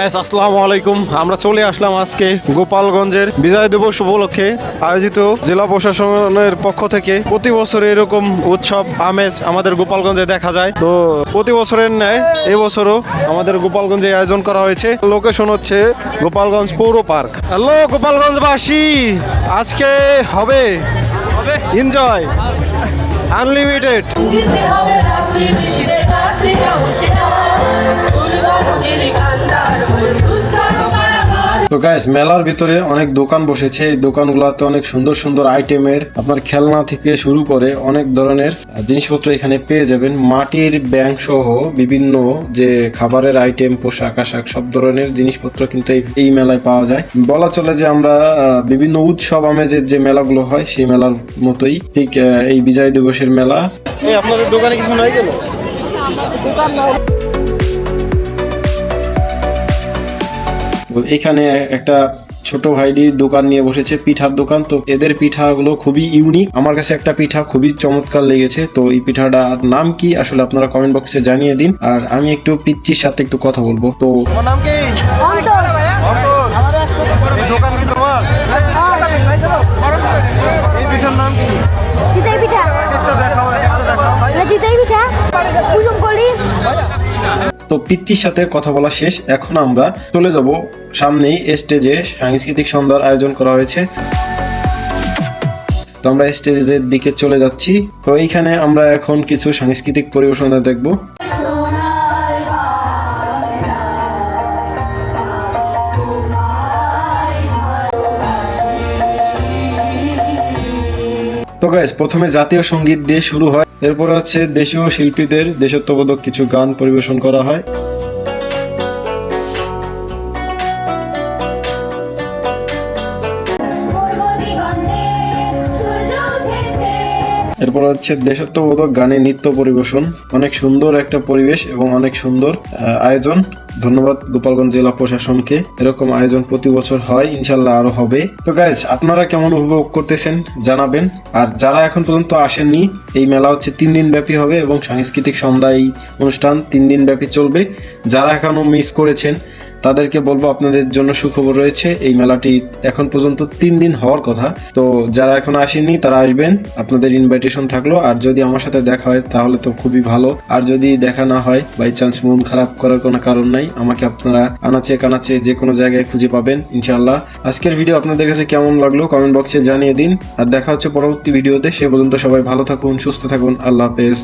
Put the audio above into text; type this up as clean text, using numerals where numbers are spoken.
আসসালামু আলাইকুম। আমরা চলে আসলাম আজকে গোপালগঞ্জের বিজয় দিবস উপলক্ষে আয়োজিত জেলা প্রশাসনের পক্ষ থেকে প্রতি বছর এরকম উৎসব আমেজ আমাদের গোপালগঞ্জে দেখা যায়। তো প্রতি বছরের ন্যায় এবছরও আমাদের গোপালগঞ্জে আয়োজন করা হয়েছে। লোকেশন হচ্ছে গোপালগঞ্জ পৌর পার্ক। হ্যালো গোপালগঞ্জবাসী, আজকে হবে এনজয় আনলিমিটেড। তো গাইস, মেলার ভিতরে অনেক দোকান বসেছে। এই দোকানগুলোতে অনেক সুন্দর সুন্দর আইটেমের আপনার খেলনা থেকে শুরু করে অনেক ধরনের জিনিসপত্র এখানে পেয়ে যাবেন। মাটির ব্যাংক সহ বিভিন্ন যে খাবারের আইটেম, পোশাক আশাক সব ধরনের জিনিসপত্র কিন্তু এই মেলায় পাওয়া যায়। বলা চলে যে আমরা বিভিন্ন উৎসব আমেজের যে মেলাগুলো হয় সেই মেলার মতোই ঠিক এই বিজয় দিবসের মেলা। এই আপনাদের দোকানে কিছু নাই গেল? এখানে একটা ছোট ভাইডি দোকান নিয়ে বসেছে, পিঠার দোকান। তো এদের পিঠাগুলো খুবই ইউনিক। আমার কাছে একটা পিঠা খুবই চমৎকার লেগেছে। তো এই পিঠাটার নাম কি আসলে আপনারা কমেন্ট বক্সে জানিয়ে দিন। আর আমি একটু পিচ্চির সাথে একটু কথা বলবো। তো নাম কি? এই দোকান কি তোমার? এই পিঠার নাম কি? চিতই পিঠা। একটা দেখাও, একটা দেখাও। চিতই পিঠা, কুসুম কলি। তো পিচ্চির সাথে কথা বলা শেষ। এখন আমরা চলে যাব সামনেই স্টেজে সাংস্কৃতিক সন্ধ্যার আয়োজন করা হয়েছে। তো আমরা স্টেজের দিকে চলে যাচ্ছি। তো এইখানে আমরা এখন কিছু সাংস্কৃতিক পরিবেশনা দেখব। তো গাইস, প্রথমে জাতীয় সঙ্গীত দিয়ে শুরু হয়, এরপর হচ্ছে দেশীয় শিল্পীদের দেশাত্মবোধক কিছু গান পরিবেশন করা হয়। এরপর হচ্ছে দেশাত্মবোধক গানে নৃত্য পরিবেশন। অনেক সুন্দর একটা পরিবেশ এবং অনেক সুন্দর আয়োজন। ধন্যবাদ গোপালগঞ্জ জেলা প্রশাসনকে। এরকম আয়োজন প্রতি বছর হয়, ইনশাল্লাহ আরো হবে। তো গাইজ, আপনারা কেমন উপভোগ করতেছেন জানাবেন। আর যারা এখন পর্যন্ত আসেননি, এই মেলা হচ্ছে 3 দিন ব্যাপী হবে এবং সাংস্কৃতিক সন্ধ্যা এই অনুষ্ঠান 3 দিন ব্যাপী চলবে। যারা এখনো মিস করেছেন তাদেরকে বলবো আপনাদের জন্য সুখবর রয়েছে। এই মেলাটি এখন পর্যন্ত 3 দিন হওয়ার কথা। তো যারা এখন আসেননি তারা আসবেন, আপনাদের ইনভাইটেশন থাকলো। আর যদি আমার সাথে দেখা হয় তাহলে তো খুবই ভালো। আর যদি দেখা না হয়, বাই চান্স, মন খারাপ করার কোনো কারণ নাই। আমাকে আপনারা আনাচে কানাচে যে কোনো জায়গায় খুঁজে পাবেন ইনশাআল্লাহ। আজকের ভিডিও আপনাদের কাছে কেমন লাগলো কমেন্ট বক্সে জানিয়ে দিন। আর দেখা হচ্ছে পরবর্তী ভিডিওতে। সে পর্যন্ত সবাই ভালো থাকুন, সুস্থ থাকুন। আল্লাহ হাফেজ।